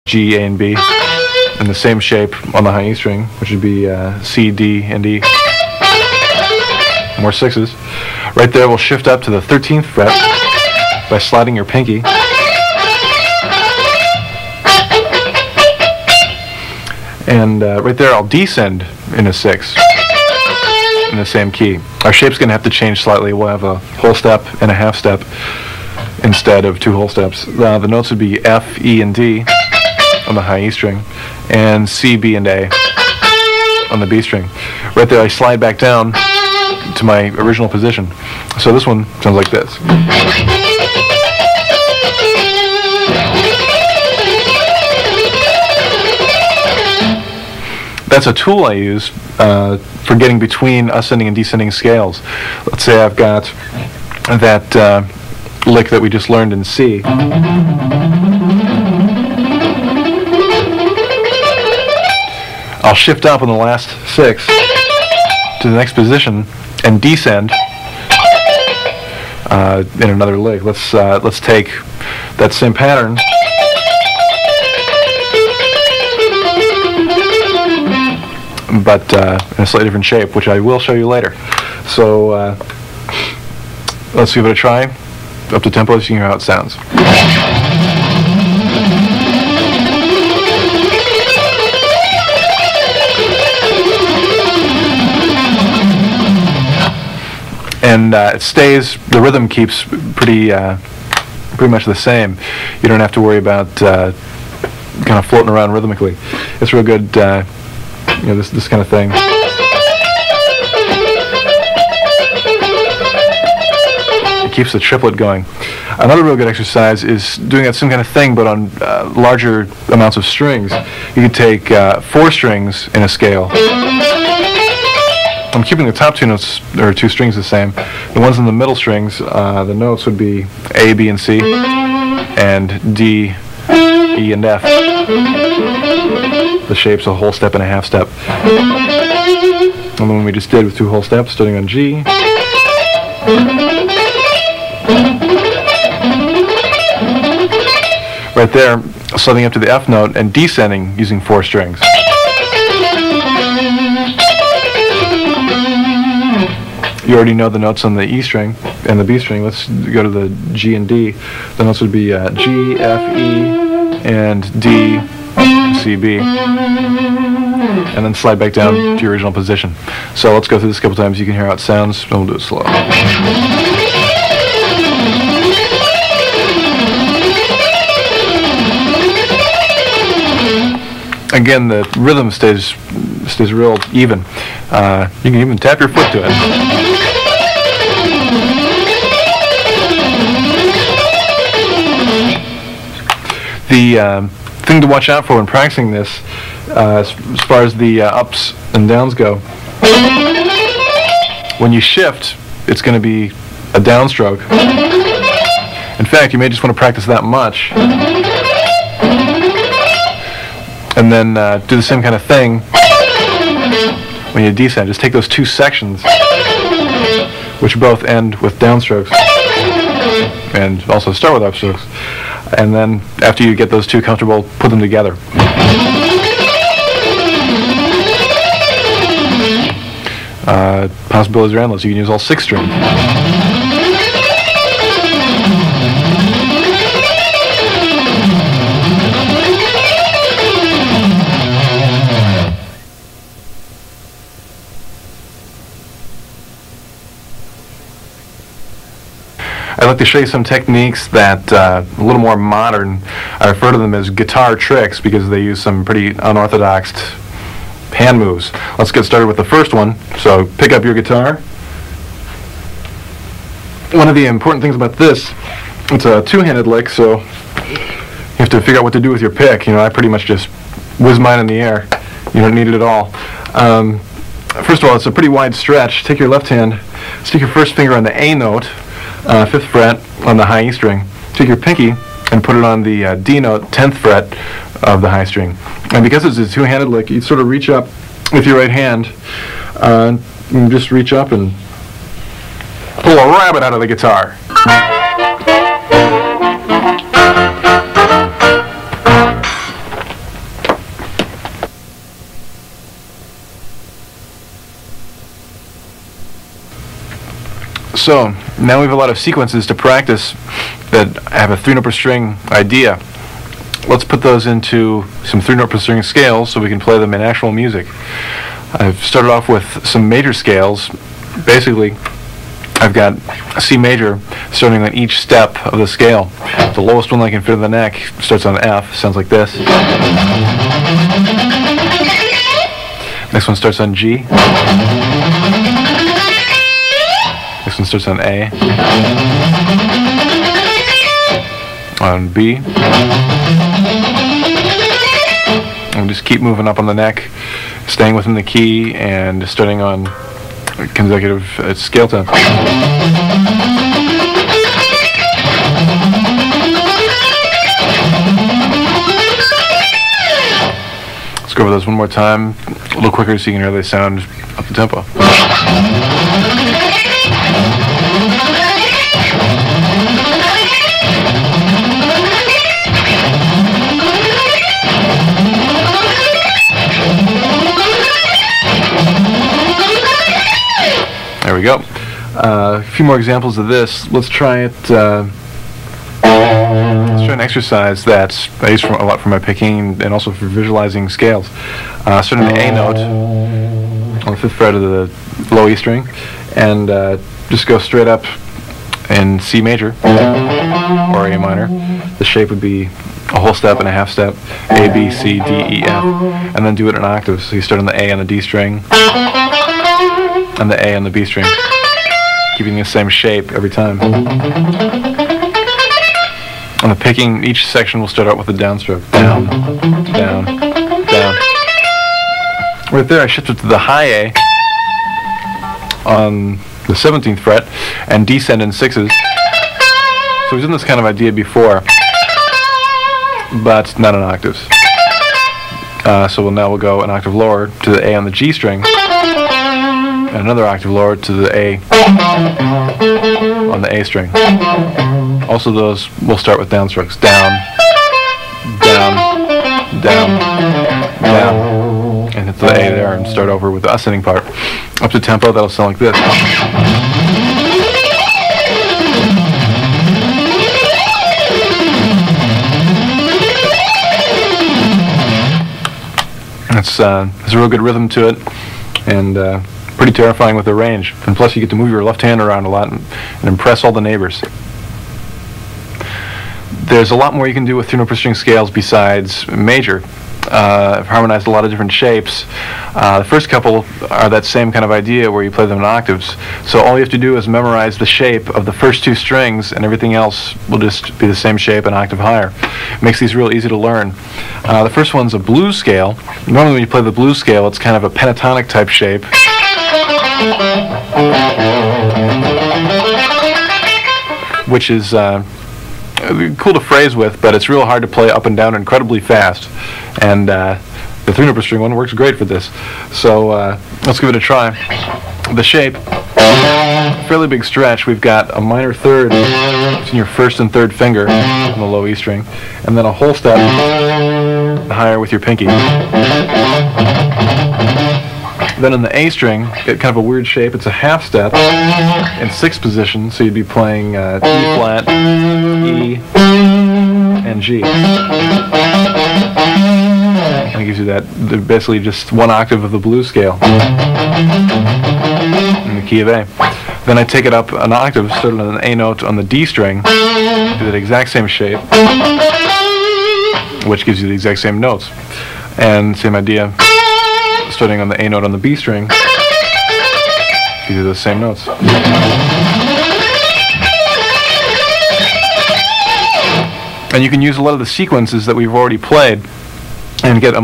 G, A, and B in the same shape on the high E string, which would be C, D, and E. More sixes. Right there, we'll shift up to the 13th fret by sliding your pinky. And right there, I'll descend in a 6 in the same key. Our shape's going to have to change slightly. We'll have a whole step and a half step instead of 2 whole steps. The notes would be F, E, and D on the high E string, and C, B, and A on the B string. Right there, I slide back down to my original position. So this one sounds like this. That's a tool I use for getting between ascending and descending scales. Let's say I've got that lick that we just learned in C. I'll shift up on the last 6 to the next position and descend in another lick. Let's take that same pattern but in a slightly different shape, which I will show you later. So let's give it a try. Up to tempo, so you can hear how it sounds. And it stays, the rhythm keeps pretty much the same. You don't have to worry about kind of floating around rhythmically. It's real good, you know, this kind of thing. It keeps the triplet going. Another real good exercise is doing that same kind of thing, but on larger amounts of strings. You could take 4 strings in a scale. I'm keeping the top 2 notes, or 2 strings, the same. The ones in the middle strings, the notes would be A, B, and C, and D, E, and F. The shape's a whole step and a half step. And the one we just did with 2 whole steps, starting on G. Right there, sliding up to the F note and descending using 4 strings. You already know the notes on the E string and the B string. Let's go to the G and D. The notes would be G, F, E, and D, C, B. And then slide back down to your original position. So let's go through this a couple times. You can hear how it sounds, and we'll do it slow. Again, the rhythm stays real even. You can even tap your foot to it. The thing to watch out for when practicing this, as far as the ups and downs go, when you shift, it's going to be a downstroke. In fact, you may just want to practice that much. And then do the same kind of thing when you descend. Just take those 2 sections, which both end with downstrokes, and also start with upstrokes. And then, after you get those 2 comfortable, put them together. Possibilities are endless. You can use all 6 strings. I'd like to show you some techniques that a little more modern. I refer to them as guitar tricks because they use some pretty unorthodox hand moves. Let's get started with the first one. So pick up your guitar. One of the important things about this, it's a 2-handed lick, so you have to figure out what to do with your pick. You know, I pretty much just whiz mine in the air. You don't need it at all. First of all, it's a pretty wide stretch. Take your left hand, stick your first finger on the A note, 5th fret on the high E string. Take your pinky and put it on the D note, 10th fret of the high string. And because it's a 2-handed lick, you sort of reach up with your right hand and just reach up and pull a rabbit out of the guitar. So now we have a lot of sequences to practice that have a 3-note per string idea. Let's put those into some 3-note per string scales so we can play them in actual music. I've started off with some major scales. Basically, I've got a C major starting on each step of the scale. The lowest one I can fit in the neck starts on F, sounds like this. Next one starts on G. Next one starts on A. On B. And just keep moving up on the neck, staying within the key, and starting on consecutive scale tone. Let's go over those one more time, a little quicker so you can hear they sound up the tempo. There we go. A few more examples of this. Let's try it. Let's try an exercise that I use a lot for my picking and also for visualizing scales. Starting the A note on the 5th fret of the low E string, and just go straight up in C major or A minor. The shape would be a whole step and a half step, A, B, C, D, E, F, and then do it in octaves. So you start on the A on the D string, and the A on the B string, keeping the same shape every time. On the picking, each section will start out with a downstroke. Down, down, down. Right there I shifted to the high A on the 17th fret and descend in 6s. So we've done this kind of idea before, but not in octaves. So now we'll go an octave lower to the A on the G string, and another octave lower to the A on the A string. Also those will start with downstrokes. Down, down, down, down. And hit the A there and start over with the ascending part. Up to tempo, that'll sound like this. There's a real good rhythm to it, and pretty terrifying with the range. And plus you get to move your left hand around a lot and impress all the neighbors. There's a lot more you can do with 3-note per string scales besides major. I've harmonized a lot of different shapes. The first couple are that same kind of idea where you play them in octaves. So all you have to do is memorize the shape of the first 2 strings, and everything else will just be the same shape an octave higher. It makes these real easy to learn. The first one's a blues scale. Normally when you play the blues scale, it's kind of a pentatonic type shape. Which is cool to phrase with, but it's real hard to play up and down incredibly fast. And the 3-note per string one works great for this. So let's give it a try. The shape, fairly big stretch. We've got a minor third in your 1st and 3rd finger on the low E string, and then a whole step higher with your pinky. Then in the A string, get kind of a weird shape. It's a half step in 6th position, so you'd be playing E flat, E, and G. And it gives you that, basically just 1 octave of the blues scale in the key of A. Then I take it up an octave, starting on an A note on the D string, do that exact same shape, which gives you the exact same notes. And same idea, starting on the A note on the B string, gives you those same notes. And you can use a lot of the sequences that we've already played and get